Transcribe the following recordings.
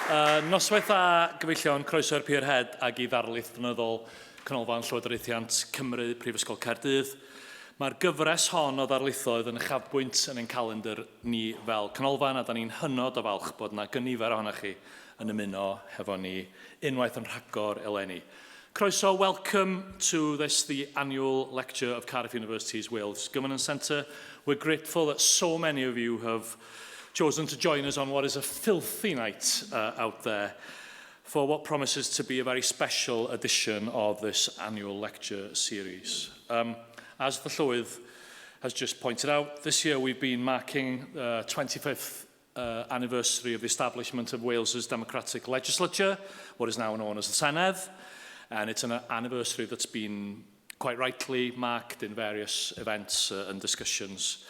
Noswaith a gyfeillion, croeso i'r Pierhead ag I Darlith Flynyddol Canolfan Llywodraethiant Cymru, Prifysgol Caerdydd. Mae'r gyfres hon o ddarlithoedd yn uchafbwynt yn ein calendar ni fel Canolfan, a da ni'n hynod o falch bod yna gynifer ohonoch chi yn ymuno hefo ni unwaith yn rhagor eleni. Croeso, welcome to the annual lecture of Cardiff University's Wales Governance Centre. We're grateful that so many of you have chosen to join us on what is a filthy night out there for what promises to be a very special edition of this annual lecture series. As the Llywydd has just pointed out, this year we've been marking the 25th anniversary of the establishment of Wales's democratic legislature, what is now known as the Senedd, and it's an anniversary that's been quite rightly marked in various events and discussions.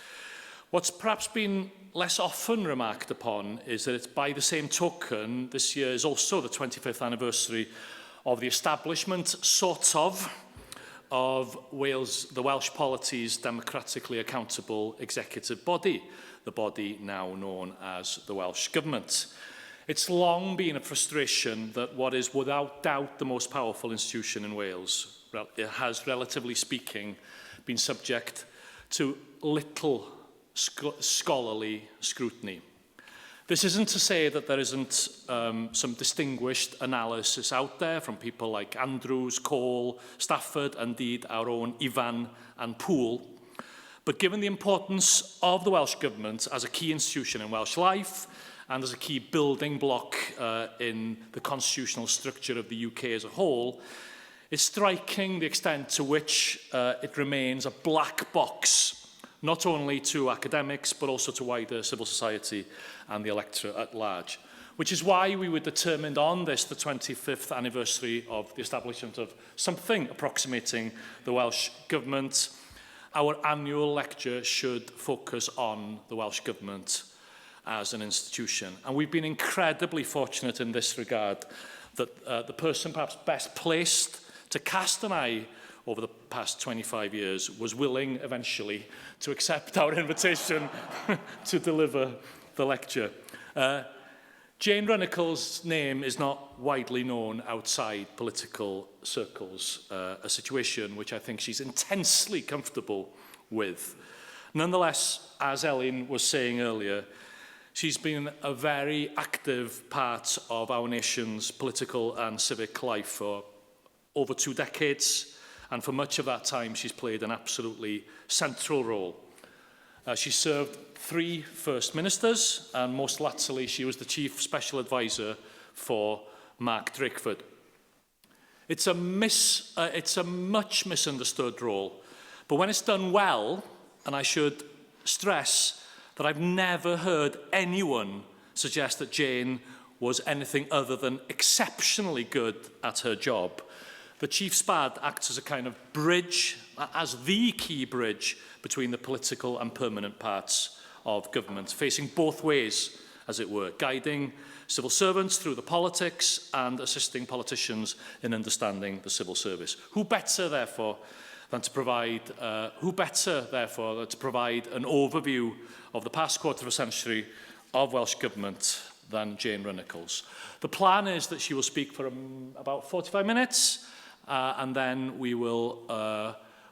What's perhaps been less often remarked upon is that it's by the same token, this year is also the 25th anniversary of the establishment, sort of Wales, the Welsh Polity's democratically accountable executive body, the body now known as the Welsh Government. It's long been a frustration that what is without doubt the most powerful institution in Wales, it has, relatively speaking, been subject to little scholarly scrutiny. This isn't to say that there isn't some distinguished analysis out there from people like Andrews, Cole, Stafford, and indeed our own Ifan and Poole. But given the importance of the Welsh Government as a key institution in Welsh life and as a key building block in the constitutional structure of the UK as a whole, it's striking the extent to which it remains a black box, not only to academics, but also to wider civil society and the electorate at large. Which is why we were determined on this, the 25th anniversary of the establishment of something approximating the Welsh Government. Our annual lecture should focus on the Welsh Government as an institution. And we've been incredibly fortunate in this regard that the person perhaps best placed to cast an eye over the past 25 years was willing eventually to accept our invitation to deliver the lecture. Jane Runeckles' name is not widely known outside political circles, a situation which I think she's intensely comfortable with. Nonetheless, as Ellen was saying earlier, she's been a very active part of our nation's political and civic life for over 2 decades. And for much of that time, she's played an absolutely central role. She served 3 First Ministers, and most latterly, she was the Chief Special Advisor for Mark Drakeford. It's a much misunderstood role, but when it's done well, and I should stress that I've never heard anyone suggest that Jane was anything other than exceptionally good at her job, the Chief Spad acts as a kind of bridge, as the key bridge between the political and permanent parts of government, facing both ways, as it were, guiding civil servants through the politics and assisting politicians in understanding the civil service. Who better, therefore, to provide an overview of the past quarter of a century of Welsh Government than Jane Runeckles? The plan is that she will speak for about 45 minutes, and then we will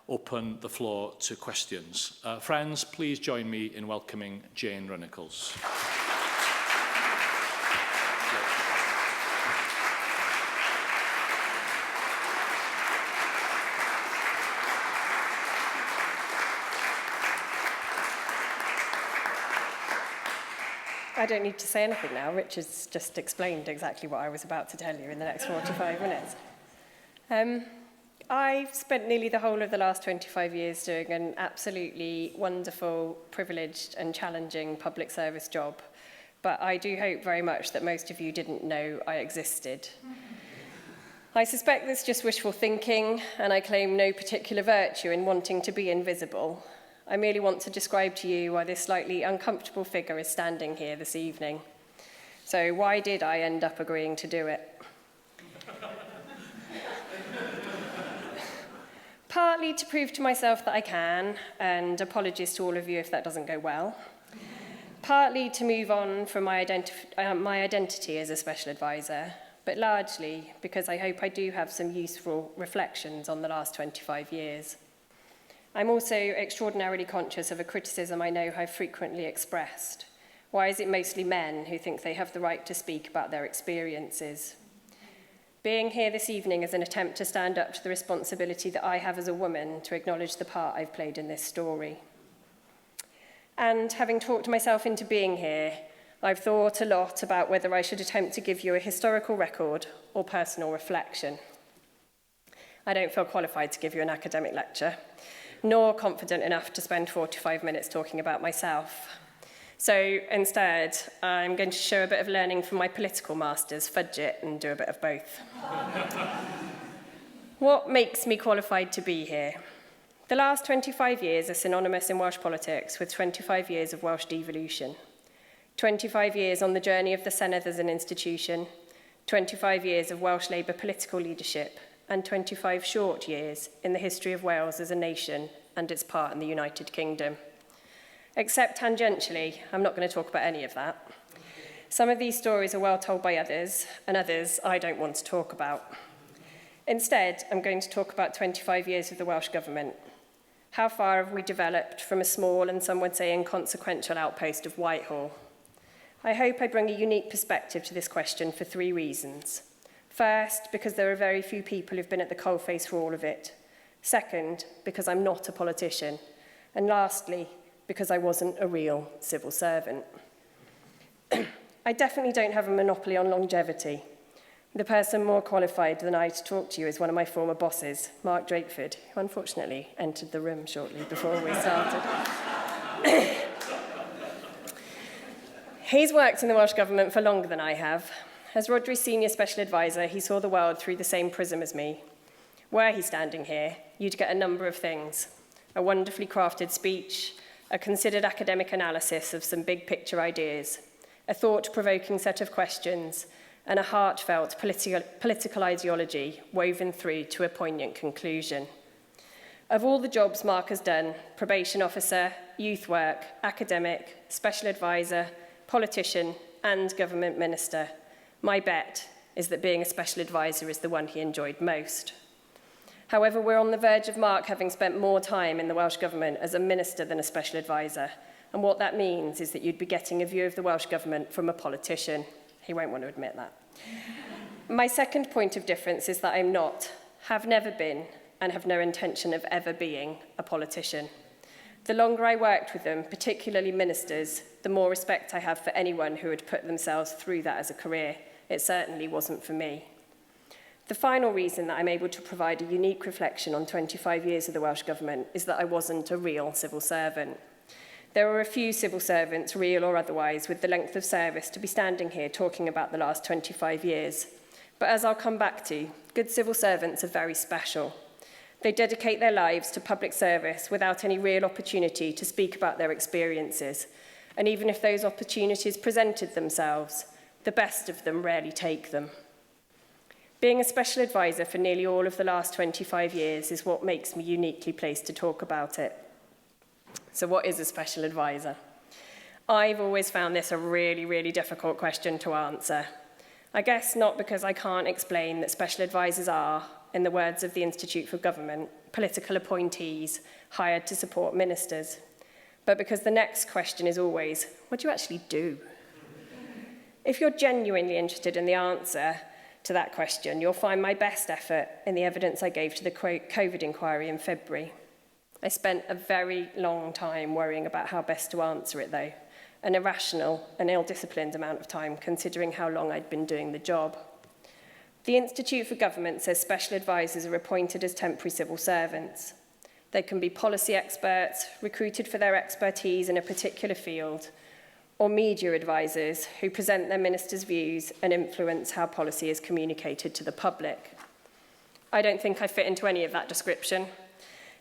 open the floor to questions. Friends, please join me in welcoming Jane Runeckles. I don't need to say anything now. Richard's just explained exactly what I was about to tell you in the next 45 minutes. I've spent nearly the whole of the last 25 years doing an absolutely wonderful, privileged and challenging public service job, but I do hope very much that most of you didn't know I existed. I suspect this is just wishful thinking, and I claim no particular virtue in wanting to be invisible. I merely want to describe to you why this slightly uncomfortable figure is standing here this evening. So why did I end up agreeing to do it? Partly to prove to myself that I can, and apologies to all of you if that doesn't go well. Partly to move on from my identity as a special advisor, but largely because I hope I do have some useful reflections on the last 25 years. I'm also extraordinarily conscious of a criticism I know I've frequently expressed. Why is it mostly men who think they have the right to speak about their experiences? Being here this evening is an attempt to stand up to the responsibility that I have as a woman to acknowledge the part I've played in this story. And having talked myself into being here, I've thought a lot about whether I should attempt to give you a historical record or personal reflection. I don't feel qualified to give you an academic lecture, nor confident enough to spend 45 minutes talking about myself. So instead, I'm going to show a bit of learning from my political masters, fudge it, and do a bit of both. What makes me qualified to be here? The last 25 years are synonymous in Welsh politics with 25 years of Welsh devolution. 25 years on the journey of the Senedd as an institution, 25 years of Welsh Labour political leadership, and 25 short years in the history of Wales as a nation and its part in the United Kingdom. Except tangentially, I'm not going to talk about any of that. Some of these stories are well told by others, and others I don't want to talk about. Instead, I'm going to talk about 25 years of the Welsh Government. How far have we developed from a small and some would say inconsequential outpost of Whitehall? I hope I bring a unique perspective to this question for 3 reasons. First, because there are very few people who've been at the coalface for all of it. Second, because I'm not a politician. And lastly, because I wasn't a real civil servant. I definitely don't have a monopoly on longevity. The person more qualified than I to talk to you is one of my former bosses, Mark Drakeford, who unfortunately entered the room shortly before we started. He's worked in the Welsh Government for longer than I have. As Rhodri's senior special advisor, he saw the world through the same prism as me. Were he standing here, you'd get a number of things. A wonderfully crafted speech, a considered academic analysis of some big picture ideas, a thought-provoking set of questions, and a heartfelt political ideology woven through to a poignant conclusion. Of all the jobs Mark has done, probation officer, youth work, academic, special advisor, politician, and government minister, my bet is that being a special advisor is the one he enjoyed most. However, we're on the verge of Mark having spent more time in the Welsh Government as a minister than a special advisor, and what that means is that you'd be getting a view of the Welsh Government from a politician. He won't want to admit that. My second point of difference is that I'm not, have never been, and have no intention of ever being a politician. The longer I worked with them, particularly ministers, the more respect I have for anyone who had put themselves through that as a career. It certainly wasn't for me. The final reason that I'm able to provide a unique reflection on 25 years of the Welsh Government is that I wasn't a real civil servant. There were a few civil servants, real or otherwise, with the length of service to be standing here talking about the last 25 years. But as I'll come back to, good civil servants are very special. They dedicate their lives to public service without any real opportunity to speak about their experiences. And even if those opportunities presented themselves, the best of them rarely take them. Being a special advisor for nearly all of the last 25 years is what makes me uniquely placed to talk about it. So what is a special advisor? I've always found this a really, really difficult question to answer. I guess not because I can't explain that special advisors are, in the words of the Institute for Government, political appointees hired to support ministers, but because the next question is always, what do you actually do? If you're genuinely interested in the answer to that question, you'll find my best effort in the evidence I gave to the COVID inquiry in February. I spent a very long time worrying about how best to answer it, though, an irrational and ill-disciplined amount of time considering how long I'd been doing the job. The Institute for Government says special advisors are appointed as temporary civil servants. They can be policy experts, recruited for their expertise in a particular field, or media advisors who present their ministers' views and influence how policy is communicated to the public. I don't think I fit into any of that description.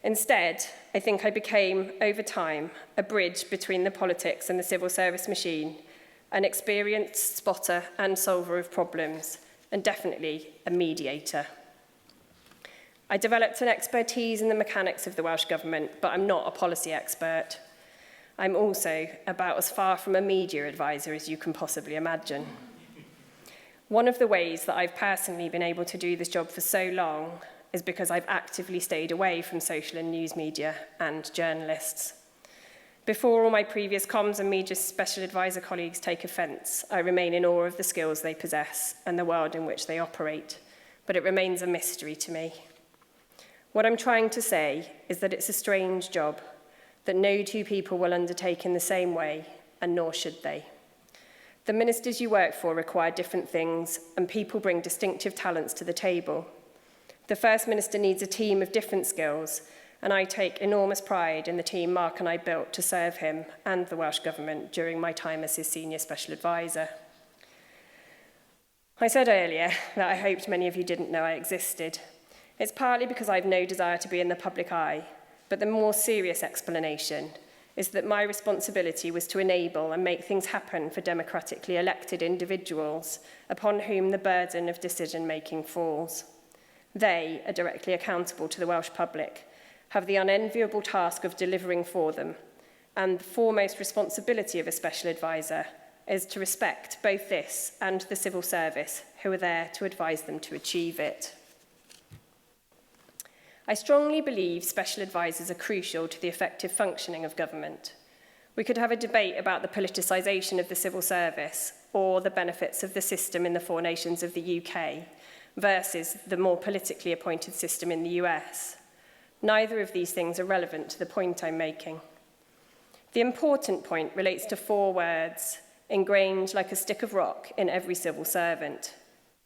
Instead, I think I became, over time, a bridge between the politics and the civil service machine, an experienced spotter and solver of problems, and definitely a mediator. I developed an expertise in the mechanics of the Welsh Government, but I'm not a policy expert. I'm also about as far from a media advisor as you can possibly imagine. One of the ways that I've personally been able to do this job for so long is because I've actively stayed away from social and news media and journalists. Before all my previous comms and media special advisor colleagues take offence, I remain in awe of the skills they possess and the world in which they operate, but it remains a mystery to me. What I'm trying to say is that it's a strange job that no two people will undertake in the same way, and nor should they. The ministers you work for require different things, and people bring distinctive talents to the table. The First Minister needs a team of different skills, and I take enormous pride in the team Mark and I built to serve him and the Welsh Government during my time as his Senior Special Advisor. I said earlier that I hoped many of you didn't know I existed. It's partly because I have no desire to be in the public eye, but the more serious explanation is that my responsibility was to enable and make things happen for democratically elected individuals upon whom the burden of decision-making falls. They are directly accountable to the Welsh public, have the unenviable task of delivering for them, and the foremost responsibility of a special advisor is to respect both this and the civil service who are there to advise them to achieve it. I strongly believe special advisors are crucial to the effective functioning of government. We could have a debate about the politicisation of the civil service or the benefits of the system in the four nations of the UK versus the more politically appointed system in the US. Neither of these things are relevant to the point I'm making. The important point relates to four words ingrained like a stick of rock in every civil servant: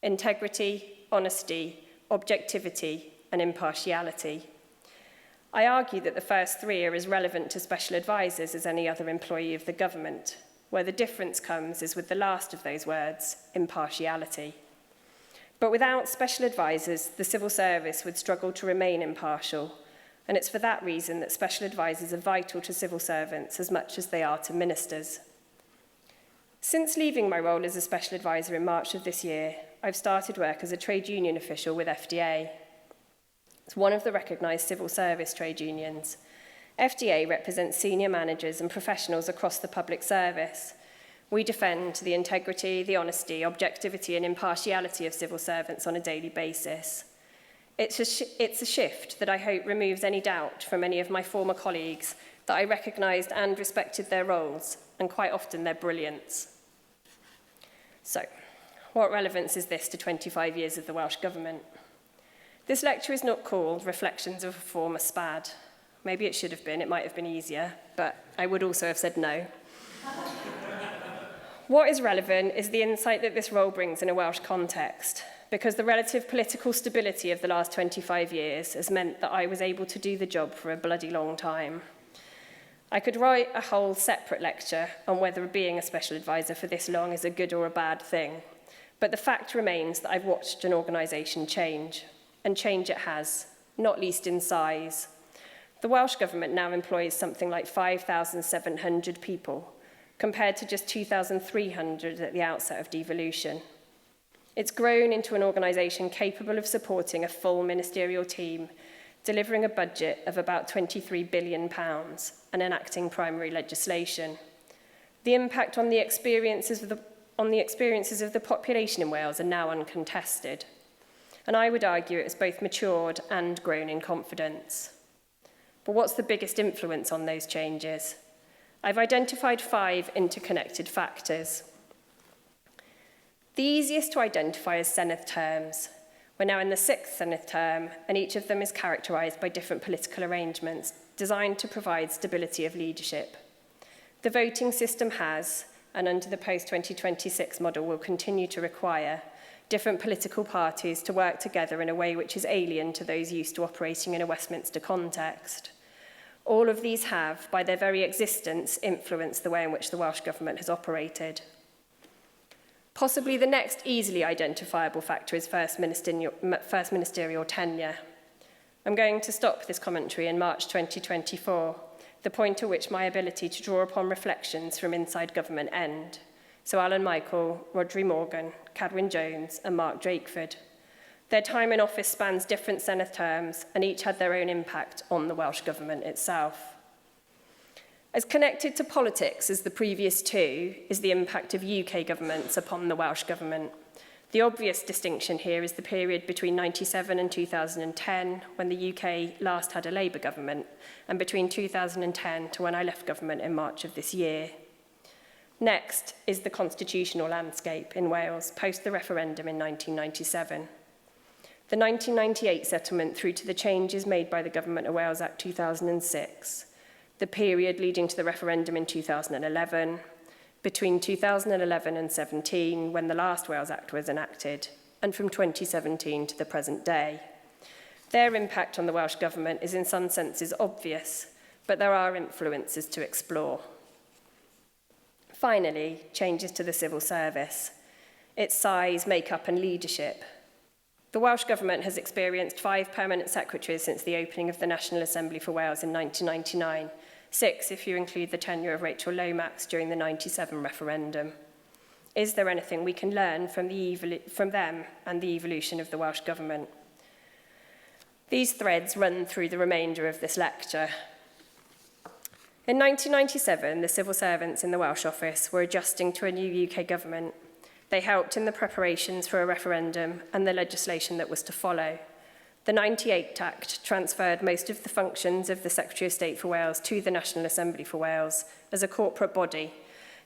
integrity, honesty, objectivity, and impartiality. I argue that the first three are as relevant to special advisors as any other employee of the government. Where the difference comes is with the last of those words, impartiality. But without special advisors, the civil service would struggle to remain impartial, and it's for that reason that special advisors are vital to civil servants as much as they are to ministers. Since leaving my role as a special advisor in March of this year, I've started work as a trade union official with FDA. It's one of the recognised civil service trade unions. FDA represents senior managers and professionals across the public service. We defend the integrity, the honesty, objectivity and impartiality of civil servants on a daily basis. It's a shift that I hope removes any doubt from many of my former colleagues that I recognised and respected their roles, and quite often their brilliance. So, what relevance is this to 25 years of the Welsh Government? This lecture is not called Reflections of a Former SPAD. Maybe it should have been, it might have been easier, but I would also have said no. What is relevant is the insight that this role brings in a Welsh context, because the relative political stability of the last 25 years has meant that I was able to do the job for a bloody long time. I could write a whole separate lecture on whether being a special advisor for this long is a good or a bad thing, but the fact remains that I've watched an organisation change. And change it has, not least in size. The Welsh Government now employs something like 5,700 people, compared to just 2,300 at the outset of devolution. It's grown into an organisation capable of supporting a full ministerial team, delivering a budget of about £23 billion and enacting primary legislation. The impact on the experiences of the population in Wales are now uncontested. And I would argue it has both matured and grown in confidence. But what's the biggest influence on those changes? I've identified 5 interconnected factors. The easiest to identify is Senedd terms. We're now in the 6th Senedd term, and each of them is characterised by different political arrangements designed to provide stability of leadership. The voting system has, and under the post-2026 model will continue to require, different political parties to work together in a way which is alien to those used to operating in a Westminster context. All of these have, by their very existence, influenced the way in which the Welsh Government has operated. Possibly the next easily identifiable factor is first ministerial tenure. I'm going to stop this commentary in March 2024, the point at which my ability to draw upon reflections from inside government end. So Alan Michael, Rhodri Morgan, Carwyn Jones and Mark Drakeford. Their time in office spans different Senedd terms and each had their own impact on the Welsh Government itself. As connected to politics as the previous two is the impact of UK governments upon the Welsh Government. The obvious distinction here is the period between 1997 and 2010, when the UK last had a Labour government, and between 2010 to when I left government in March of this year. Next is the constitutional landscape in Wales post the referendum in 1997. The 1998 settlement through to the changes made by the Government of Wales Act 2006, the period leading to the referendum in 2011, between 2011 and 17, when the last Wales Act was enacted, and from 2017 to the present day. Their impact on the Welsh Government is in some senses obvious, but there are influences to explore. Finally, changes to the civil service, its size, make-up and leadership. The Welsh Government has experienced 5 permanent secretaries since the opening of the National Assembly for Wales in 1999, 6 if you include the tenure of Rachel Lomax during the 97 referendum. Is there anything we can learn from them and the evolution of the Welsh Government? These threads run through the remainder of this lecture. In 1997, the civil servants in the Welsh office were adjusting to a new UK government. They helped in the preparations for a referendum and the legislation that was to follow. The 98 Act transferred most of the functions of the Secretary of State for Wales to the National Assembly for Wales as a corporate body,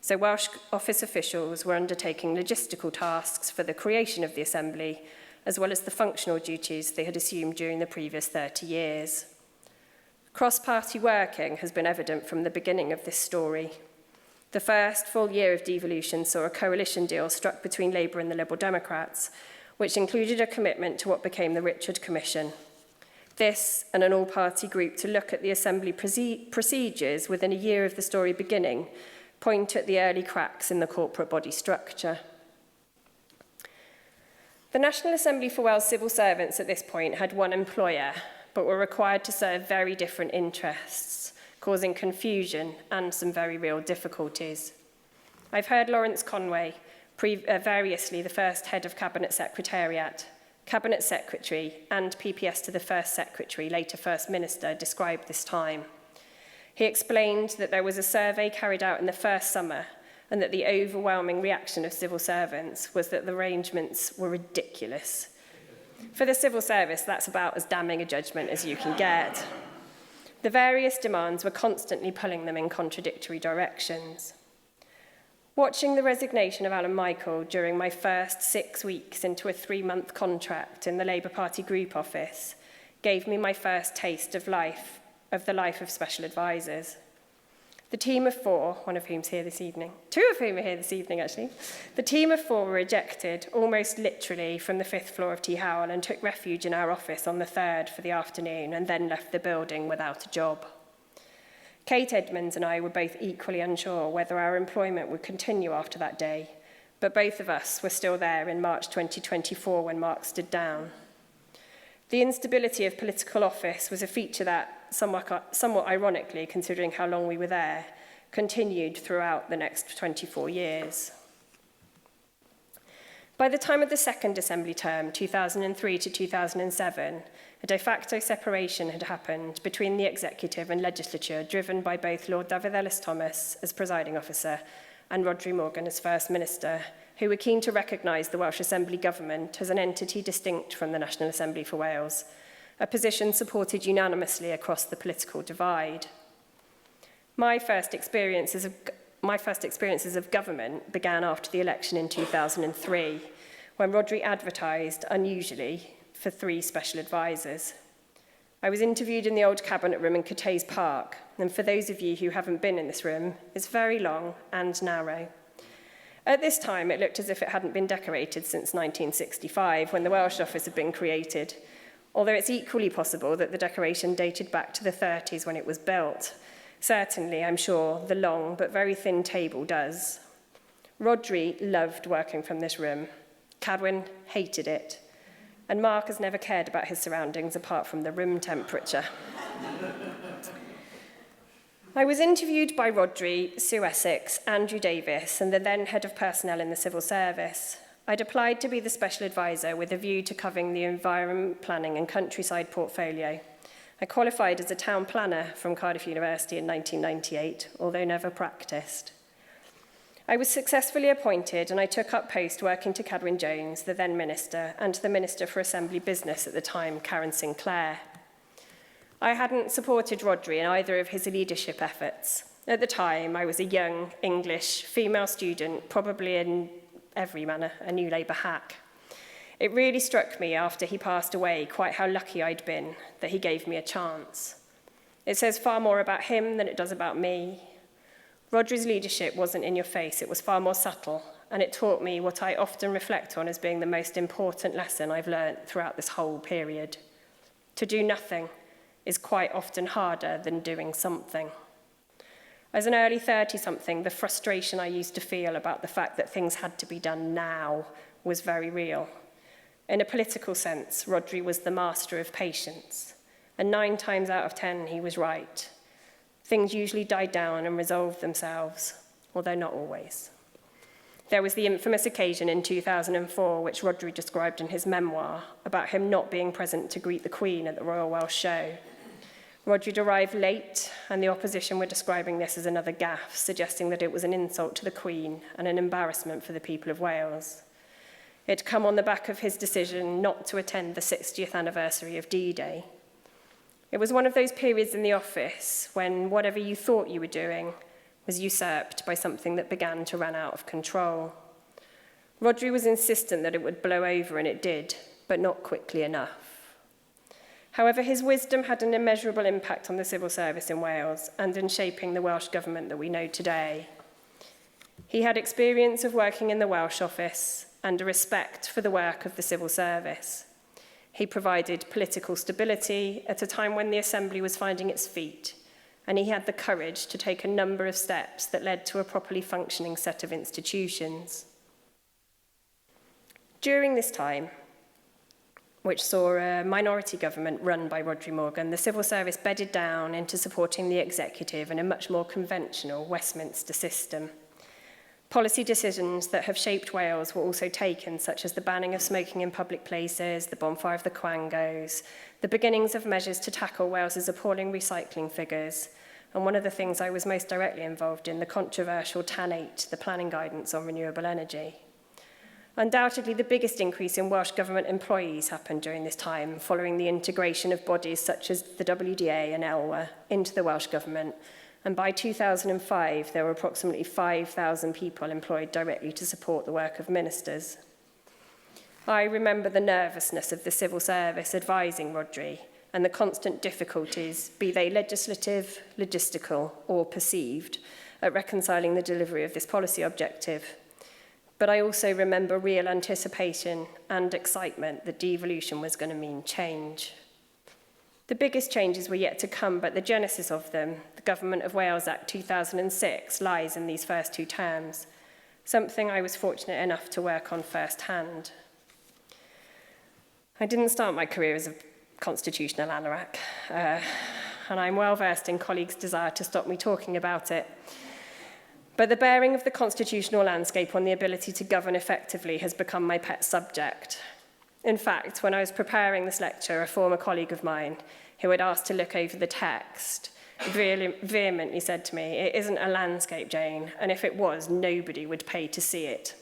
so Welsh office officials were undertaking logistical tasks for the creation of the Assembly, as well as the functional duties they had assumed during the previous 30 years. Cross-party working has been evident from the beginning of this story. The first full year of devolution saw a coalition deal struck between Labour and the Liberal Democrats, which included a commitment to what became the Richard Commission. This and an all-party group to look at the Assembly procedures within a year of the story beginning point at the early cracks in the corporate body structure. The National Assembly for Wales civil servants at this point had one employer, but were required to serve very different interests, causing confusion and some very real difficulties. I've heard Lawrence Conway, variously the first head of Cabinet Secretariat, Cabinet Secretary and PPS to the First Secretary, later First Minister, describe this time. He explained that there was a survey carried out in the first summer and that the overwhelming reaction of civil servants was that the arrangements were ridiculous. For the civil service, that's about as damning a judgment as you can get. The various demands were constantly pulling them in contradictory directions. Watching the resignation of Alan Michael during my first 6 weeks into a 3-month contract in the Labour Party group office gave me my first taste of the life of special advisors. The team of 4, one of whom's here this evening, 2 of whom are here this evening actually, the team of 4 were ejected almost literally from the 5th floor of T. Howell and took refuge in our office on the 3rd for the afternoon and then left the building without a job. Kate Edmonds and I were both equally unsure whether our employment would continue after that day, but both of us were still there in March 2024 when Mark stood down. The instability of political office was a feature that, somewhat ironically, considering how long we were there, continued throughout the next 24 years. By the time of the second Assembly term, 2003 to 2007, a de facto separation had happened between the executive and legislature, driven by both Lord David Ellis-Thomas as presiding officer and Rhodri Morgan as First Minister, who were keen to recognise the Welsh Assembly government as an entity distinct from the National Assembly for Wales, a position supported unanimously across the political divide. My first experiences of government began after the election in 2003, when Rhodri advertised, unusually, for 3 special advisors. I was interviewed in the old cabinet room in Cathays Park, and for those of you who haven't been in this room, it's very long and narrow. At this time, it looked as if it hadn't been decorated since 1965, when the Welsh office had been created, although it's equally possible that the decoration dated back to the 30s when it was built. Certainly, I'm sure, the long but very thin table does. Rhodri loved working from this room. Carwyn hated it. And Mark has never cared about his surroundings apart from the room temperature. I was interviewed by Rhodri, Sue Essex, Andrew Davis, and the then head of personnel in the civil service. I'd applied to be the special advisor with a view to covering the environment, planning and countryside portfolio. I qualified as a town planner from Cardiff University in 1998, although never practised. I was successfully appointed and I took up post working to Carwyn Jones, the then Minister, and to the Minister for Assembly Business at the time, Karen Sinclair. I hadn't supported Rhodri in either of his leadership efforts. At the time, I was a young English female student, probably in every manner a New Labour hack. It really struck me after he passed away quite how lucky I'd been that he gave me a chance. It says far more about him than it does about me. Rhodri's leadership wasn't in your face, it was far more subtle, and it taught me what I often reflect on as being the most important lesson I've learnt throughout this whole period. To do nothing is quite often harder than doing something. As an early 30-something, the frustration I used to feel about the fact that things had to be done now was very real. In a political sense, Rhodri was the master of patience, and 9 times out of 10 he was right. Things usually died down and resolved themselves, although not always. There was the infamous occasion in 2004, which Rhodri described in his memoir, about him not being present to greet the Queen at the Royal Welsh Show. Rhodri arrived late, and the opposition were describing this as another gaffe, suggesting that it was an insult to the Queen and an embarrassment for the people of Wales. It had come on the back of his decision not to attend the 60th anniversary of D-Day. It was one of those periods in the office when whatever you thought you were doing was usurped by something that began to run out of control. Rhodri was insistent that it would blow over, and it did, but not quickly enough. However, his wisdom had an immeasurable impact on the civil service in Wales and in shaping the Welsh government that we know today. He had experience of working in the Welsh office and a respect for the work of the civil service. He provided political stability at a time when the Assembly was finding its feet, and he had the courage to take a number of steps that led to a properly functioning set of institutions. During this time, which saw a minority government run by Rhodri Morgan, the civil service bedded down into supporting the executive in a much more conventional Westminster system. Policy decisions that have shaped Wales were also taken, such as the banning of smoking in public places, the bonfire of the Quangos, the beginnings of measures to tackle Wales's appalling recycling figures, and one of the things I was most directly involved in, the controversial TAN 8, the planning guidance on renewable energy. Undoubtedly, the biggest increase in Welsh Government employees happened during this time, following the integration of bodies such as the WDA and ELWA into the Welsh Government, and by 2005, there were approximately 5,000 people employed directly to support the work of ministers. I remember the nervousness of the civil service advising Rhodri and the constant difficulties, be they legislative, logistical, or perceived, at reconciling the delivery of this policy objective. But I also remember real anticipation and excitement that devolution was going to mean change. The biggest changes were yet to come, but the genesis of them, the Government of Wales Act 2006, lies in these first 2 terms, something I was fortunate enough to work on firsthand. I didn't start my career as a constitutional anorak, and I'm well versed in colleagues' desire to stop me talking about it. But the bearing of the constitutional landscape on the ability to govern effectively has become my pet subject. In fact, when I was preparing this lecture, a former colleague of mine who had asked to look over the text vehemently said to me, "It isn't a landscape, Jane, and if it was, nobody would pay to see it."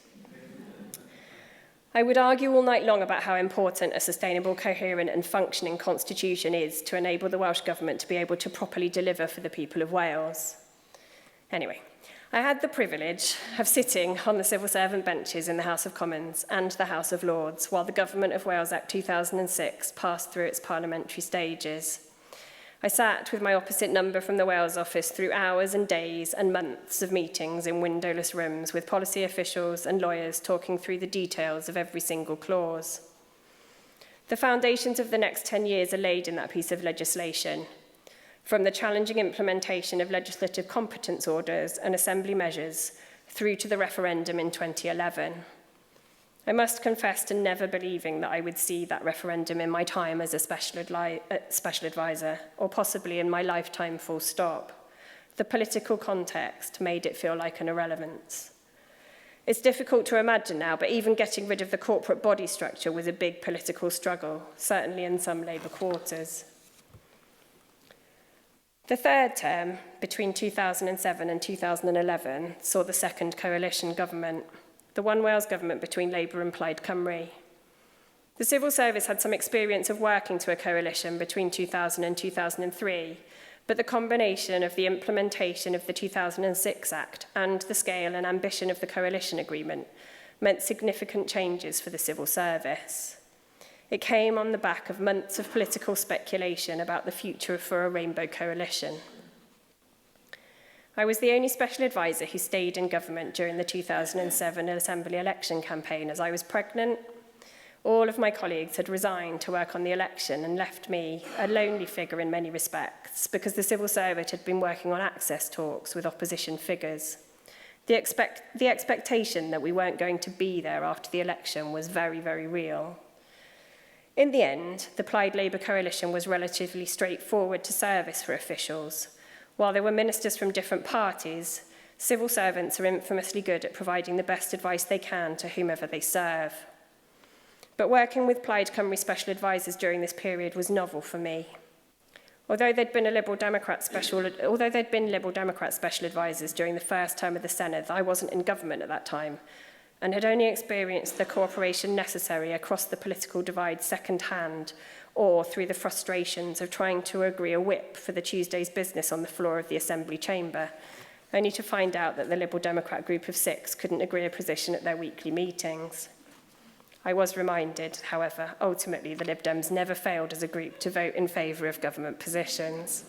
I would argue all night long about how important a sustainable, coherent and functioning constitution is to enable the Welsh Government to be able to properly deliver for the people of Wales. Anyway, I had the privilege of sitting on the civil servant benches in the House of Commons and the House of Lords while the Government of Wales Act 2006 passed through its parliamentary stages. I sat with my opposite number from the Wales office through hours and days and months of meetings in windowless rooms with policy officials and lawyers talking through the details of every single clause. The foundations of the next 10 years are laid in that piece of legislation, from the challenging implementation of legislative competence orders and assembly measures through to the referendum in 2011. I must confess to never believing that I would see that referendum in my time as a special advisor, or possibly in my lifetime full stop. The political context made it feel like an irrelevance. It's difficult to imagine now, but even getting rid of the corporate body structure was a big political struggle, certainly in some Labour quarters. The third term, between 2007 and 2011, saw the second coalition government, the One Wales government between Labour and Plaid Cymru. The civil service had some experience of working to a coalition between 2000 and 2003, but the combination of the implementation of the 2006 Act and the scale and ambition of the coalition agreement meant significant changes for the civil service. It came on the back of months of political speculation about the future for a rainbow coalition. I was the only special advisor who stayed in government during the 2007 Assembly election campaign as I was pregnant. All of my colleagues had resigned to work on the election and left me a lonely figure in many respects because the civil service had been working on access talks with opposition figures. The expectation that we weren't going to be there after the election was very, very real. In the end, the Plaid Labour coalition was relatively straightforward to service for officials. While there were ministers from different parties, civil servants are infamously good at providing the best advice they can to whomever they serve. But working with Plaid Cymru special advisors during this period was novel for me. Although they'd been Liberal Democrat special advisors during the first term of the Senedd, I wasn't in government at that time, and had only experienced the cooperation necessary across the political divide second-hand or through the frustrations of trying to agree a whip for the Tuesday's business on the floor of the Assembly chamber, only to find out that the Liberal Democrat group of 6 couldn't agree a position at their weekly meetings. I was reminded, however, ultimately the Lib Dems never failed as a group to vote in favour of government positions.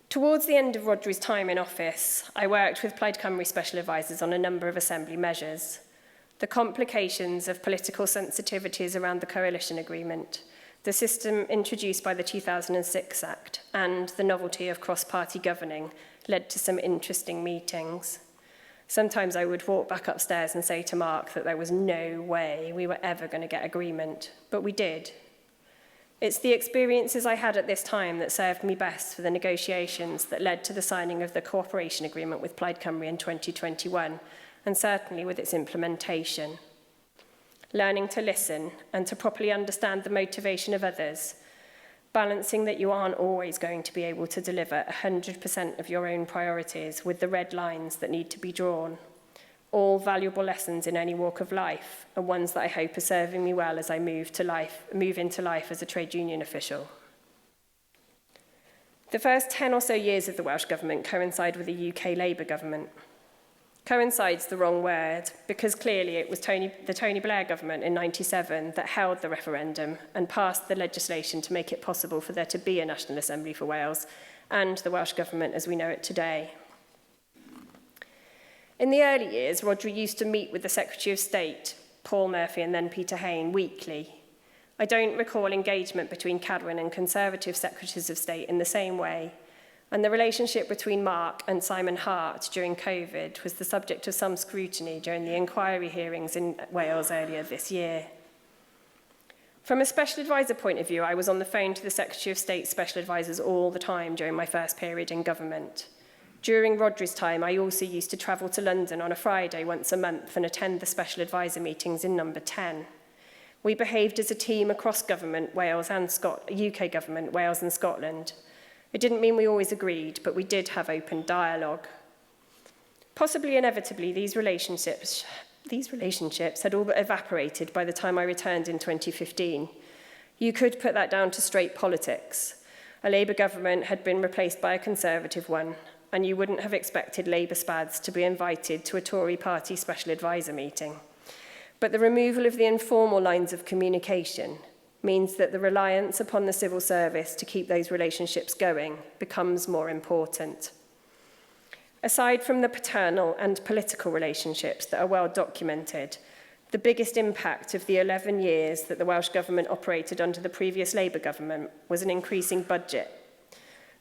Towards the end of Rhodri's time in office, I worked with Plaid Cymru special advisors on a number of Assembly measures. The complications of political sensitivities around the coalition agreement, the system introduced by the 2006 Act, and the novelty of cross-party governing led to some interesting meetings. Sometimes I would walk back upstairs and say to Mark that there was no way we were ever going to get agreement, but we did. It's the experiences I had at this time that served me best for the negotiations that led to the signing of the cooperation agreement with Plaid Cymru in 2021, and certainly with its implementation. Learning to listen and to properly understand the motivation of others, balancing that you aren't always going to be able to deliver 100% of your own priorities with the red lines that need to be drawn. All valuable lessons in any walk of life, and ones that I hope are serving me well as I move into life as a trade union official. The first 10 or so years of the Welsh Government coincide with the UK Labour government. Coincide's the wrong word, because clearly it was the Tony Blair government in '97 that held the referendum and passed the legislation to make it possible for there to be a National Assembly for Wales and the Welsh Government as we know it today. In the early years, Rhodri used to meet with the Secretary of State, Paul Murphy and then Peter Hain, weekly. I don't recall engagement between Carwyn and Conservative Secretaries of State in the same way, and the relationship between Mark and Simon Hart during COVID was the subject of some scrutiny during the inquiry hearings in Wales earlier this year. From a special advisor point of view, I was on the phone to the Secretary of State special advisors all the time during my first period in government. During Rhodri's time, I also used to travel to London on a Friday once a month and attend the special advisor meetings in number 10. We behaved as a team across government, Wales and UK government, Wales and Scotland. It didn't mean we always agreed, but we did have open dialogue. Possibly inevitably, these relationships had all but evaporated by the time I returned in 2015. You could put that down to straight politics. A Labour government had been replaced by a Conservative one, and you wouldn't have expected Labour spads to be invited to a Tory party special advisor meeting. But the removal of the informal lines of communication means that the reliance upon the civil service to keep those relationships going becomes more important. Aside from the paternal and political relationships that are well documented, the biggest impact of the 11 years that the Welsh Government operated under the previous Labour government was an increasing budget,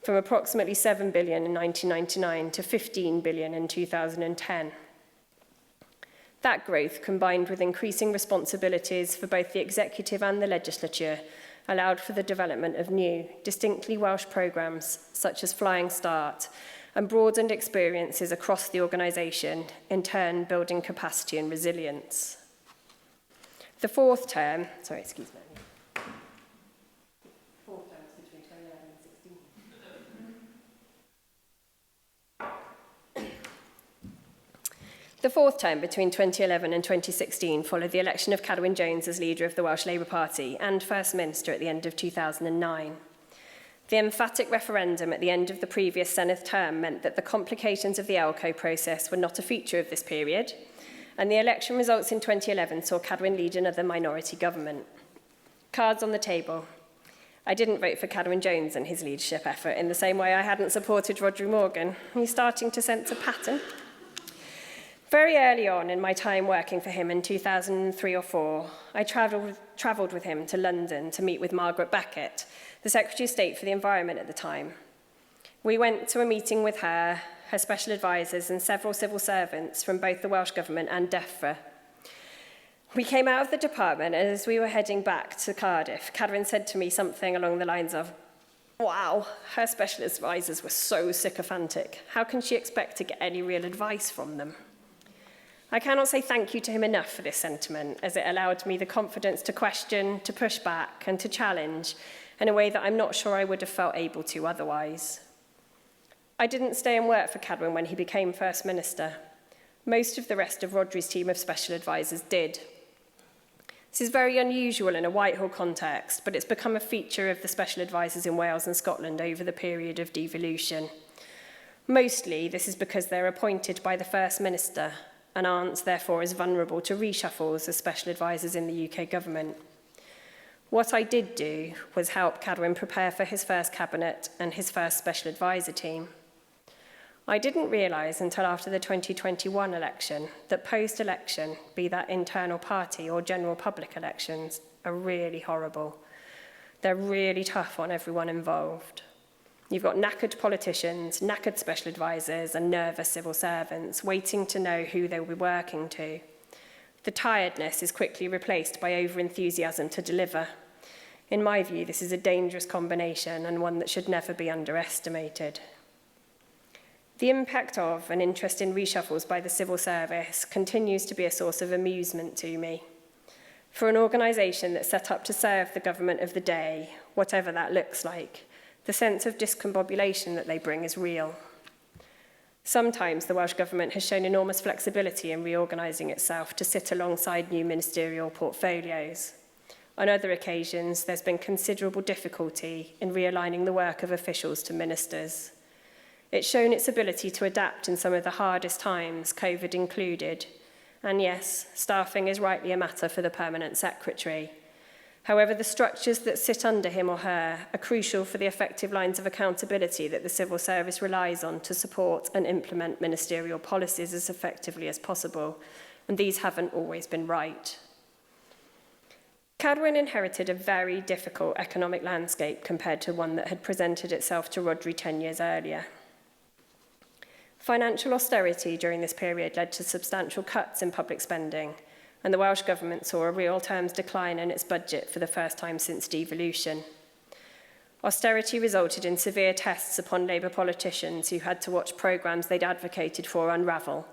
from approximately £7 billion in 1999 to £15 billion in 2010. That growth, combined with increasing responsibilities for both the executive and the legislature, allowed for the development of new, distinctly Welsh programmes such as Flying Start, and broadened experiences across the organisation, in turn building capacity and resilience. The fourth term, The fourth term between 2011 and 2016 followed the election of Carwyn Jones as leader of the Welsh Labour Party and First Minister at the end of 2009. The emphatic referendum at the end of the previous Senedd term meant that the complications of the ELCO process were not a feature of this period, and the election results in 2011 saw Carwyn lead another minority government. Cards on the table. I didn't vote for Carwyn Jones and his leadership effort in the same way I hadn't supported Rhodri Morgan. Are you starting to sense a pattern? Very early on in my time working for him in 2003 or 4, I travelled with him to London to meet with Margaret Beckett, the Secretary of State for the Environment at the time. We went to a meeting with her, her special advisors and several civil servants from both the Welsh Government and DEFRA. We came out of the department, and as we were heading back to Cardiff, Carwyn said to me something along the lines of, "Wow, her special advisors were so sycophantic. How can she expect to get any real advice from them?" I cannot say thank you to him enough for this sentiment, as it allowed me the confidence to question, to push back, and to challenge in a way that I'm not sure I would have felt able to otherwise. I didn't stay and work for Carwyn when he became First Minister. Most of the rest of Rhodri's team of special advisors did. This is very unusual in a Whitehall context, but it's become a feature of the special advisors in Wales and Scotland over the period of devolution. Mostly, this is because they're appointed by the First Minister and aren't therefore as vulnerable to reshuffles as special advisors in the UK government. What I did do was help Carwyn prepare for his first cabinet and his first special advisor team. I didn't realise until after the 2021 election that post-election, be that internal party or general public elections, are really horrible. They're really tough on everyone involved. You've got knackered politicians, knackered special advisors and nervous civil servants waiting to know who they'll be working to. The tiredness is quickly replaced by over-enthusiasm to deliver. In my view, this is a dangerous combination and one that should never be underestimated. The impact of and interest in reshuffles by the civil service continues to be a source of amusement to me. For an organisation that's set up to serve the government of the day, whatever that looks like, the sense of discombobulation that they bring is real. Sometimes the Welsh Government has shown enormous flexibility in reorganising itself to sit alongside new ministerial portfolios. On other occasions, there's been considerable difficulty in realigning the work of officials to ministers. It's shown its ability to adapt in some of the hardest times, COVID included. And yes, staffing is rightly a matter for the Permanent Secretary. However, the structures that sit under him or her are crucial for the effective lines of accountability that the civil service relies on to support and implement ministerial policies as effectively as possible, and these haven't always been right. Carwyn inherited a very difficult economic landscape compared to one that had presented itself to Rhodri 10 years earlier. Financial austerity during this period led to substantial cuts in public spending, and the Welsh Government saw a real terms decline in its budget for the first time since devolution. Austerity resulted in severe tests upon Labour politicians who had to watch programmes they'd advocated for unravel,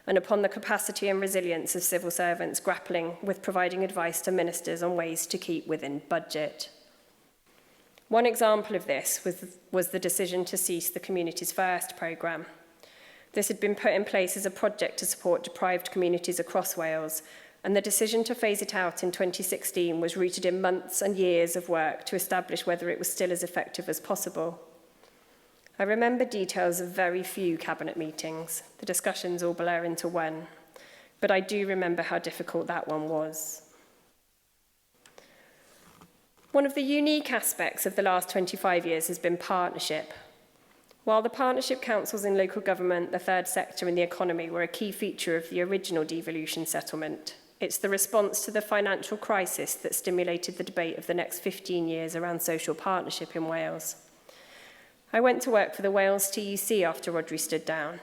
and upon the capacity and resilience of civil servants grappling with providing advice to ministers on ways to keep within budget. One example of this was the decision to cease the Communities First programme. This had been put in place as a project to support deprived communities across Wales, and the decision to phase it out in 2016 was rooted in months and years of work to establish whether it was still as effective as possible. I remember details of very few cabinet meetings. The discussions all blur into one, but I do remember how difficult that one was. One of the unique aspects of the last 25 years has been partnership. While the partnership councils in local government, the third sector and the economy were a key feature of the original devolution settlement, it's the response to the financial crisis that stimulated the debate of the next 15 years around social partnership in Wales. I went to work for the Wales TUC after Rhodri stood down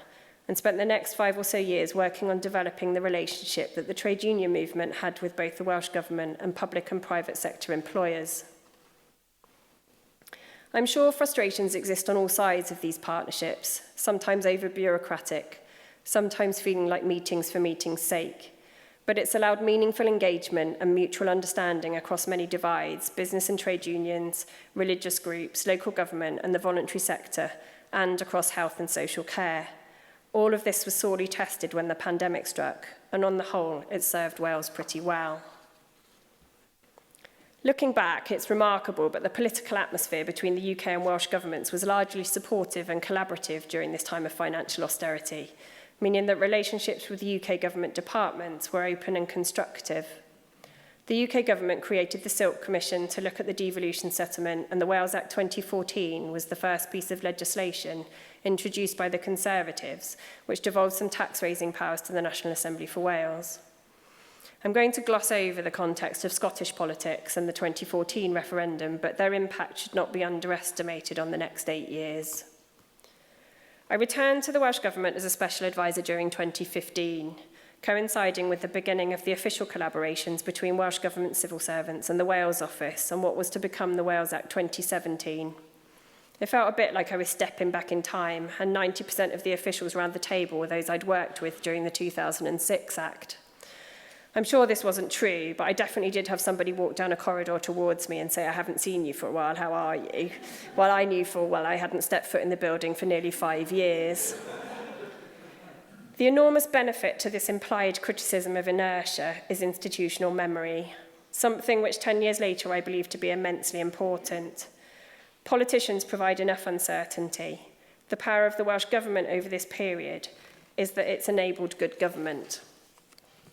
and spent the next 5 or so years working on developing the relationship that the trade union movement had with both the Welsh Government and public and private sector employers. I'm sure frustrations exist on all sides of these partnerships, sometimes over-bureaucratic, sometimes feeling like meetings for meeting's sake. But it's allowed meaningful engagement and mutual understanding across many divides, business and trade unions, religious groups, local government and the voluntary sector, and across health and social care. All of this was sorely tested when the pandemic struck, and on the whole, it served Wales pretty well. Looking back, it's remarkable, but the political atmosphere between the UK and Welsh governments was largely supportive and collaborative during this time of financial austerity, meaning that relationships with the UK government departments were open and constructive. The UK government created the Silk Commission to look at the devolution settlement, and the Wales Act 2014 was the first piece of legislation introduced by the Conservatives, which devolved some tax-raising powers to the National Assembly for Wales. I'm going to gloss over the context of Scottish politics and the 2014 referendum, but their impact should not be underestimated on the next 8 years. I returned to the Welsh Government as a special advisor during 2015, coinciding with the beginning of the official collaborations between Welsh Government civil servants and the Wales Office on what was to become the Wales Act 2017. It felt a bit like I was stepping back in time, and 90% of the officials around the table were those I'd worked with during the 2006 Act. I'm sure this wasn't true, but I definitely did have somebody walk down a corridor towards me and say, "I haven't seen you for a while, how are you?" Well, I knew full well I hadn't stepped foot in the building for nearly 5 years. The enormous benefit to this implied criticism of inertia is institutional memory, something which 10 years later I believe to be immensely important. Politicians provide enough uncertainty. The power of the Welsh Government over this period is that it's enabled good government.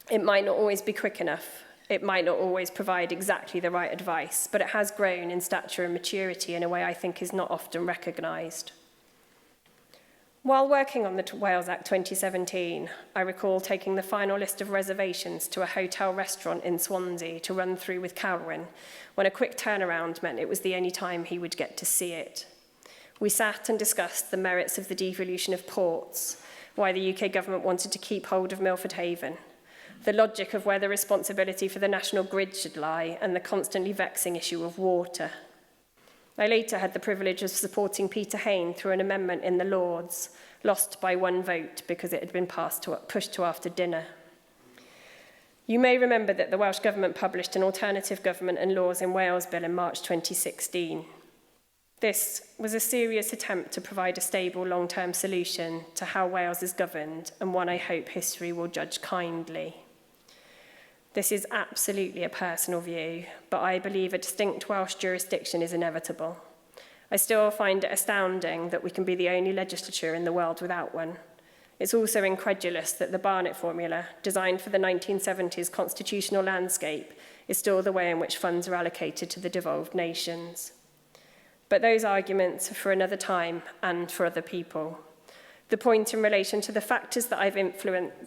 It might not always be quick enough. It might not always provide exactly the right advice, but it has grown in stature and maturity in a way I think is not often recognised. While working on the Wales Act 2017, I recall taking the final list of reservations to a hotel restaurant in Swansea to run through with Carwyn, when a quick turnaround meant it was the only time he would get to see it. We sat and discussed the merits of the devolution of ports, why the UK government wanted to keep hold of Milford Haven, the logic of where the responsibility for the national grid should lie, and the constantly vexing issue of water. I later had the privilege of supporting Peter Hain through an amendment in the Lords, lost by 1 vote because it had been pushed to after dinner. You may remember that the Welsh Government published an Alternative Government and Laws in Wales Bill in March 2016. This was a serious attempt to provide a stable long-term solution to how Wales is governed, and one I hope history will judge kindly. This is absolutely a personal view, but I believe a distinct Welsh jurisdiction is inevitable. I still find it astounding that we can be the only legislature in the world without one. It's also incredulous that the Barnett formula, designed for the 1970s constitutional landscape, is still the way in which funds are allocated to the devolved nations. But those arguments are for another time and for other people. The point in relation to the factors that have influenced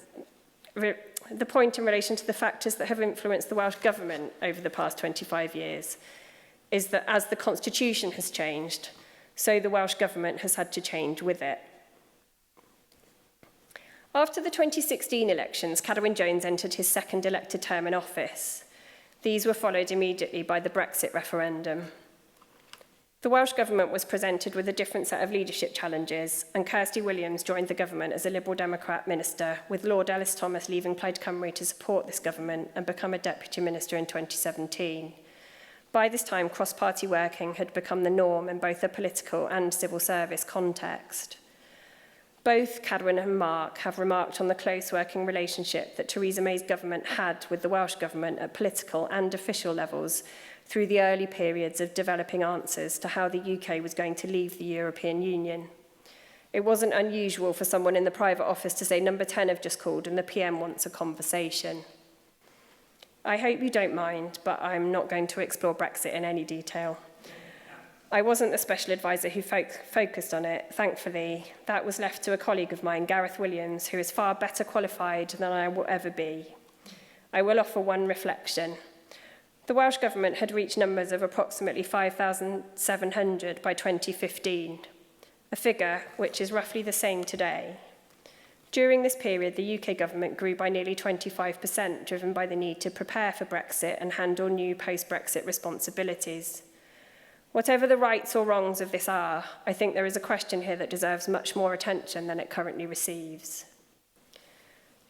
the Welsh Government over the past 25 years is that as the Constitution has changed, so the Welsh Government has had to change with it. After the 2016 elections, Carwyn Jones entered his second elected term in office. These were followed immediately by the Brexit referendum. The Welsh Government was presented with a different set of leadership challenges, and Kirsty Williams joined the government as a Liberal Democrat minister, with Lord Ellis Thomas leaving Plaid Cymru to support this government and become a deputy minister in 2017. By this time, cross-party working had become the norm in both a political and civil service context. Both Carwyn and Mark have remarked on the close working relationship that Theresa May's government had with the Welsh Government at political and official levels through the early periods of developing answers to how the UK was going to leave the European Union. It wasn't unusual for someone in the private office to say, "Number 10 have just called and the PM wants a conversation." I hope you don't mind, but I'm not going to explore Brexit in any detail. I wasn't the special advisor who focused on it, thankfully. That was left to a colleague of mine, Gareth Williams, who is far better qualified than I will ever be. I will offer one reflection. The Welsh Government had reached numbers of approximately 5,700 by 2015, a figure which is roughly the same today. During this period, the UK government grew by nearly 25%, driven by the need to prepare for Brexit and handle new post-Brexit responsibilities. Whatever the rights or wrongs of this are, I think there is a question here that deserves much more attention than it currently receives.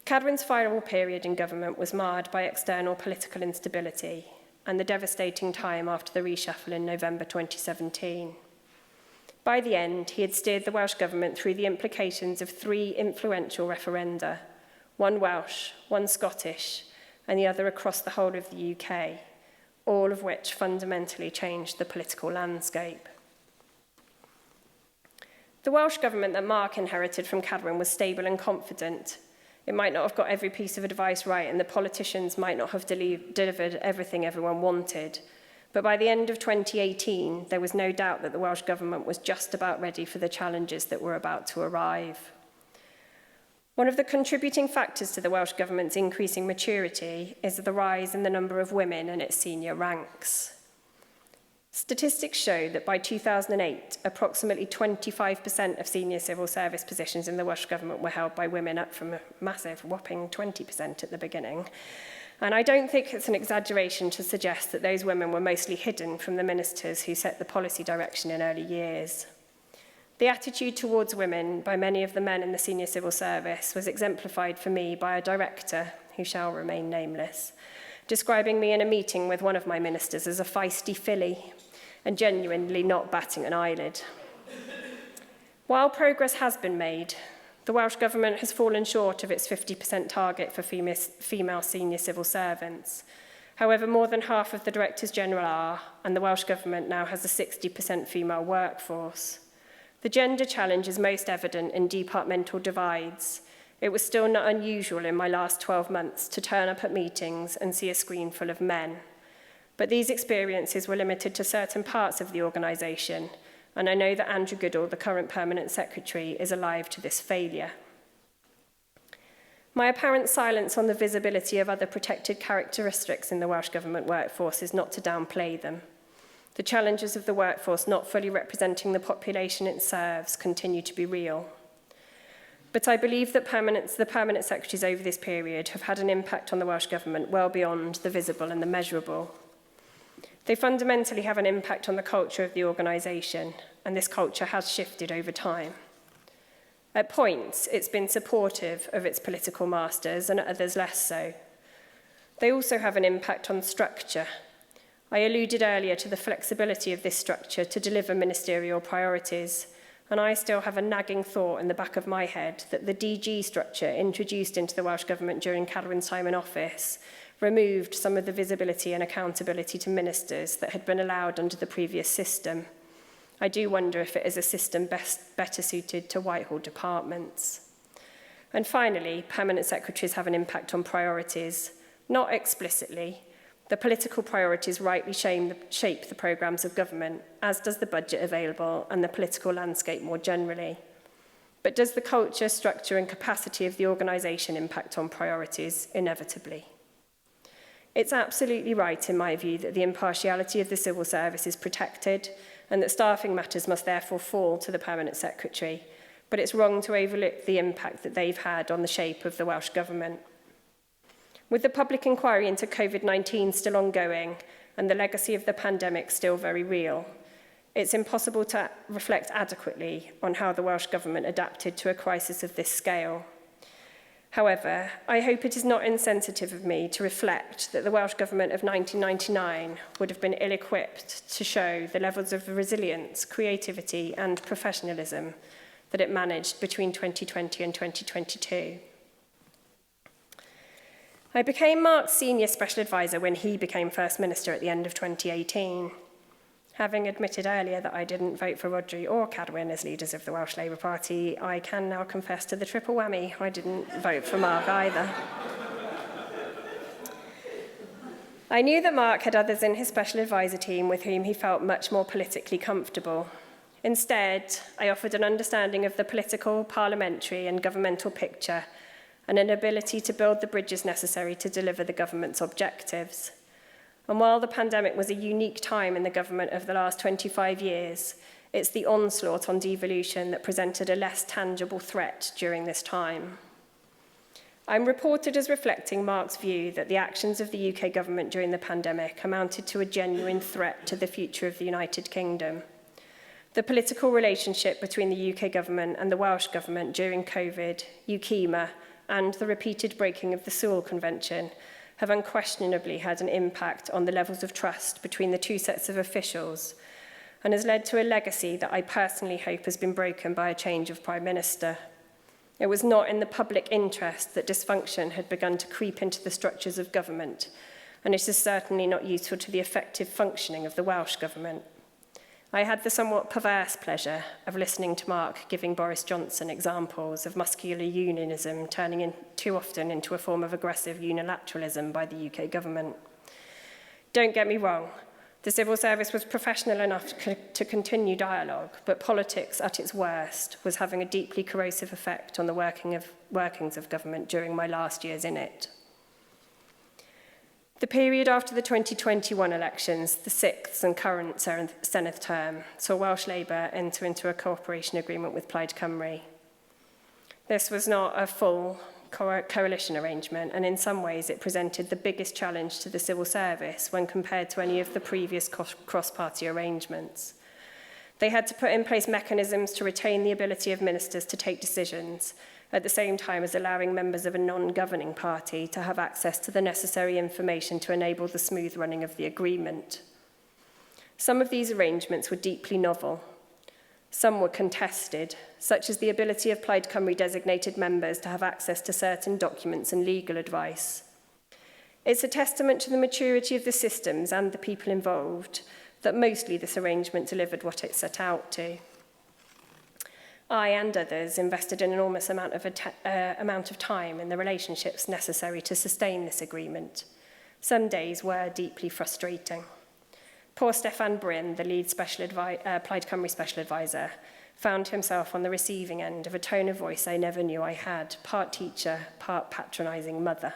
Carwyn's final period in government was marred by external political instability and the devastating time after the reshuffle in November 2017. By the end, he had steered the Welsh Government through the implications of 3 influential referenda, one Welsh, one Scottish, and the other across the whole of the UK, all of which fundamentally changed the political landscape. The Welsh Government that Mark inherited from Carwyn was stable and confident. It might not have got every piece of advice right, and the politicians might not have delivered everything everyone wanted. But by the end of 2018, there was no doubt that the Welsh Government was just about ready for the challenges that were about to arrive. One of the contributing factors to the Welsh Government's increasing maturity is the rise in the number of women in its senior ranks. Statistics show that by 2008, approximately 25% of senior civil service positions in the Welsh Government were held by women, up from a massive whopping 20% at the beginning. And I don't think it's an exaggeration to suggest that those women were mostly hidden from the ministers who set the policy direction in early years. The attitude towards women by many of the men in the senior civil service was exemplified for me by a director, who shall remain nameless, describing me in a meeting with one of my ministers as a feisty filly and genuinely not batting an eyelid. While progress has been made, the Welsh Government has fallen short of its 50% target for female senior civil servants. However, more than half of the Directors General are, and the Welsh Government now has a 60% female workforce. The gender challenge is most evident in departmental divides. It was still not unusual in my last 12 months to turn up at meetings and see a screen full of men. But these experiences were limited to certain parts of the organisation, and I know that Andrew Goodall, the current Permanent Secretary, is alive to this failure. My apparent silence on the visibility of other protected characteristics in the Welsh Government workforce is not to downplay them. The challenges of the workforce not fully representing the population it serves continue to be real. But I believe that the Permanent Secretaries over this period have had an impact on the Welsh Government well beyond the visible and the measurable. They fundamentally have an impact on the culture of the organisation, and this culture has shifted over time. At points, it's been supportive of its political masters, and at others less so. They also have an impact on structure. I alluded earlier to the flexibility of this structure to deliver ministerial priorities, and I still have a nagging thought in the back of my head that the DG structure introduced into the Welsh Government during Carwyn's time in office removed some of the visibility and accountability to ministers that had been allowed under the previous system. I do wonder if it is a system better suited to Whitehall departments. And finally, Permanent Secretaries have an impact on priorities, not explicitly. The political priorities rightly shape the programmes of government, as does the budget available and the political landscape more generally. But does the culture, structure and capacity of the organisation impact on priorities? Inevitably. It's absolutely right, in my view, that the impartiality of the civil service is protected and that staffing matters must therefore fall to the Permanent Secretary, but it's wrong to overlook the impact that they've had on the shape of the Welsh Government. With the public inquiry into COVID-19 still ongoing and the legacy of the pandemic still very real, it's impossible to reflect adequately on how the Welsh Government adapted to a crisis of this scale. However, I hope it is not insensitive of me to reflect that the Welsh Government of 1999 would have been ill-equipped to show the levels of resilience, creativity and professionalism that it managed between 2020 and 2022. I became Mark's senior special advisor when he became First Minister at the end of 2018. Having admitted earlier that I didn't vote for Rhodri or Carwyn as leaders of the Welsh Labour Party, I can now confess to the triple whammy. I didn't vote for Mark either. I knew that Mark had others in his special advisor team with whom he felt much more politically comfortable. Instead, I offered an understanding of the political, parliamentary and governmental picture and an ability to build the bridges necessary to deliver the government's objectives. And while the pandemic was a unique time in the government of the last 25 years, it's the onslaught on devolution that presented a less tangible threat during this time. I'm reported as reflecting Mark's view that the actions of the UK government during the pandemic amounted to a genuine threat to the future of the United Kingdom. The political relationship between the UK government and the Welsh government during COVID, UKEMA, and the repeated breaking of the Sewell Convention have unquestionably had an impact on the levels of trust between the two sets of officials, and has led to a legacy that I personally hope has been broken by a change of Prime Minister. It was not in the public interest that dysfunction had begun to creep into the structures of government, and it is certainly not useful to the effective functioning of the Welsh Government. I had the somewhat perverse pleasure of listening to Mark giving Boris Johnson examples of muscular unionism turning too often into a form of aggressive unilateralism by the UK government. Don't get me wrong, the civil service was professional enough to continue dialogue, but politics at its worst was having a deeply corrosive effect on the workings of government during my last years in it. The period after the 2021 elections, the sixth and current Senedd term, saw Welsh Labour enter into a cooperation agreement with Plaid Cymru. This was not a full coalition arrangement, and in some ways it presented the biggest challenge to the civil service when compared to any of the previous cross-party arrangements. They had to put in place mechanisms to retain the ability of ministers to take decisions, at the same time as allowing members of a non-governing party to have access to the necessary information to enable the smooth running of the agreement. Some of these arrangements were deeply novel. Some were contested, such as the ability of Plaid Cymru designated members to have access to certain documents and legal advice. It's a testament to the maturity of the systems and the people involved that mostly this arrangement delivered what it set out to. I and others invested an enormous amount of time in the relationships necessary to sustain this agreement. Some days were deeply frustrating. Poor Steffan Bryn, the lead Plaid Cymru special advisor, found himself on the receiving end of a tone of voice I never knew I had, part teacher, part patronising mother.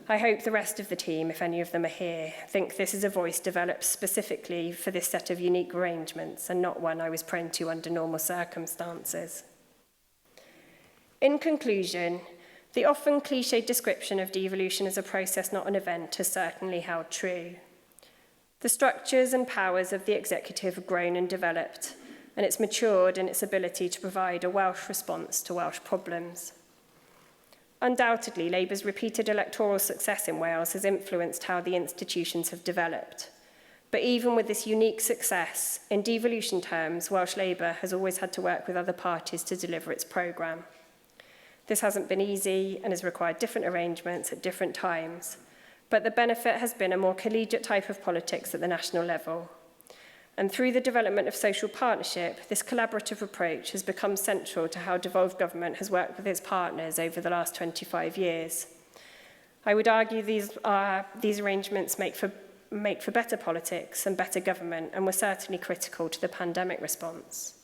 I hope the rest of the team, if any of them are here, think this is a voice developed specifically for this set of unique arrangements and not one I was prone to under normal circumstances. In conclusion, the often cliched description of devolution as a process, not an event, has certainly held true. The structures and powers of the executive have grown and developed, and it's matured in its ability to provide a Welsh response to Welsh problems. Undoubtedly, Labour's repeated electoral success in Wales has influenced how the institutions have developed. But even with this unique success, in devolution terms, Welsh Labour has always had to work with other parties to deliver its programme. This hasn't been easy and has required different arrangements at different times, but the benefit has been a more collegiate type of politics at the national level. And through the development of social partnership, this collaborative approach has become central to how devolved government has worked with its partners over the last 25 years. I would argue these arrangements make for better politics and better government, and were certainly critical to the pandemic response.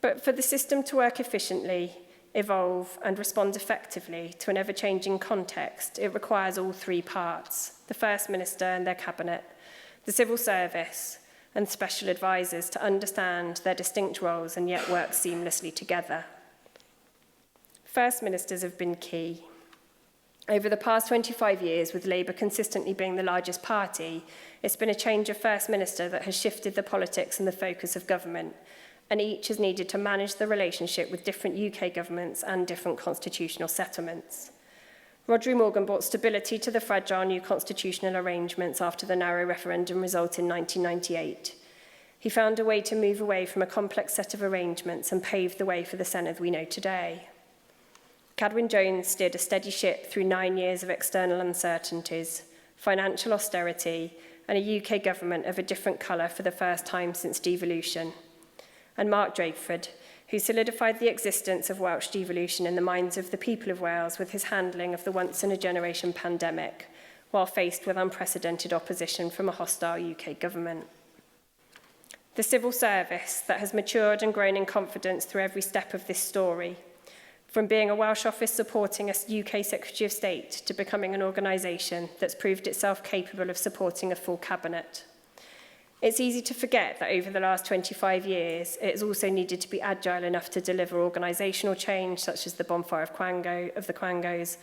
But for the system to work efficiently, evolve and respond effectively to an ever-changing context, it requires all three parts: the First Minister and their cabinet, the civil service, and special advisors to understand their distinct roles and yet work seamlessly together. First Ministers have been key. Over the past 25 years, with Labour consistently being the largest party, it's been a change of First Minister that has shifted the politics and the focus of government, and each has needed to manage the relationship with different UK governments and different constitutional settlements. Rhodri Morgan brought stability to the fragile new constitutional arrangements after the narrow referendum result in 1998. He found a way to move away from a complex set of arrangements and paved the way for the Senedd we know today. Carwyn Jones steered a steady ship through 9 years of external uncertainties, financial austerity, and a UK government of a different colour for the first time since devolution. And Mark Drakeford, who solidified the existence of Welsh devolution in the minds of the people of Wales with his handling of the once-in-a-generation pandemic, while faced with unprecedented opposition from a hostile UK government. The civil service that has matured and grown in confidence through every step of this story, from being a Welsh office supporting a UK Secretary of State to becoming an organisation that's proved itself capable of supporting a full cabinet. It's easy to forget that over the last 25 years, it has also needed to be agile enough to deliver organisational change, such as the bonfire of the Quangos,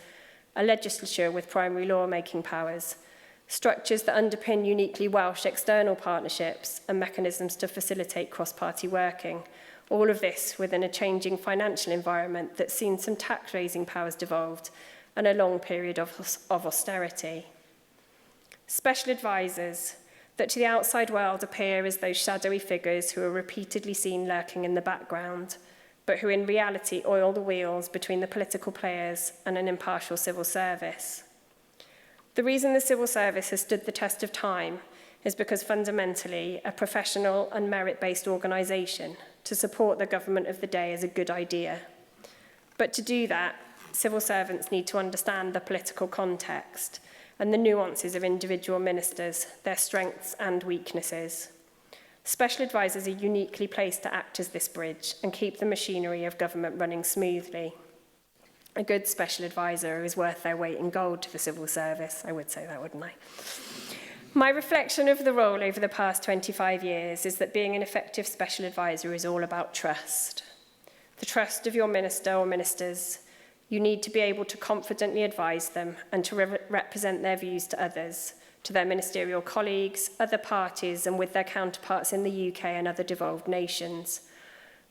a legislature with primary law-making powers, structures that underpin uniquely Welsh external partnerships and mechanisms to facilitate cross-party working, all of this within a changing financial environment that's seen some tax-raising powers devolved and a long period of austerity. Special advisors, that to the outside world appear as those shadowy figures who are repeatedly seen lurking in the background, but who in reality oil the wheels between the political players and an impartial civil service. The reason the civil service has stood the test of time is because fundamentally a professional and merit-based organisation to support the government of the day is a good idea. But to do that, civil servants need to understand the political context and the nuances of individual ministers, their strengths and weaknesses. Special advisors are uniquely placed to act as this bridge and keep the machinery of government running smoothly. A good special advisor is worth their weight in gold to the civil service. I would say that, wouldn't I? My reflection of the role over the past 25 years is that being an effective special advisor is all about trust. The trust of your minister or ministers. You need to be able to confidently advise them and to represent their views to others, to their ministerial colleagues, other parties, and with their counterparts in the UK and other devolved nations.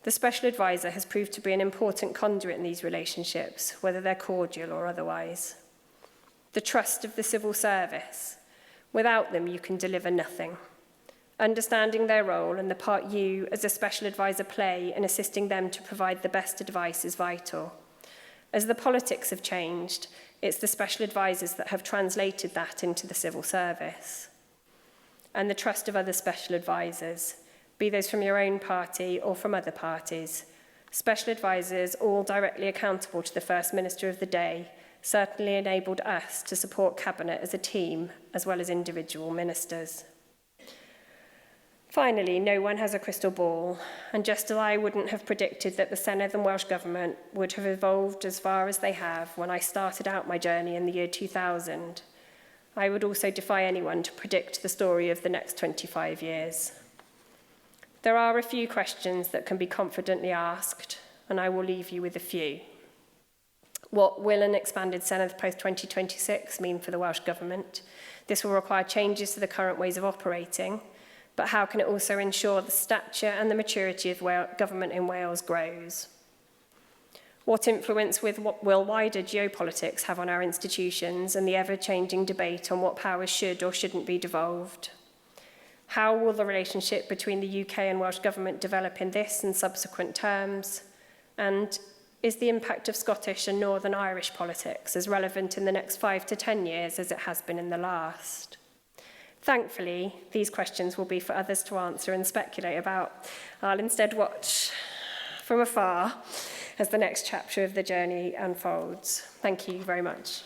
The special advisor has proved to be an important conduit in these relationships, whether they're cordial or otherwise. The trust of the civil service. Without them, you can deliver nothing. Understanding their role and the part you, as a special advisor, play in assisting them to provide the best advice is vital. As the politics have changed, it's the special advisors that have translated that into the civil service. And the trust of other special advisors, be those from your own party or from other parties. Special advisors, all directly accountable to the First Minister of the day, certainly enabled us to support Cabinet as a team, as well as individual ministers. Finally, no one has a crystal ball, and just as I wouldn't have predicted that the Senedd and Welsh Government would have evolved as far as they have when I started out my journey in the year 2000, I would also defy anyone to predict the story of the next 25 years. There are a few questions that can be confidently asked, and I will leave you with a few. What will an expanded Senedd post-2026 mean for the Welsh Government? This will require changes to the current ways of operating, but how can it also ensure the stature and the maturity of government in Wales grows? What influence will wider geopolitics have on our institutions and the ever-changing debate on what powers should or shouldn't be devolved? How will the relationship between the UK and Welsh Government develop in this and subsequent terms? And is the impact of Scottish and Northern Irish politics as relevant in the next 5 to 10 years as it has been in the last? Thankfully, these questions will be for others to answer and speculate about. I'll instead watch from afar as the next chapter of the journey unfolds. Thank you very much.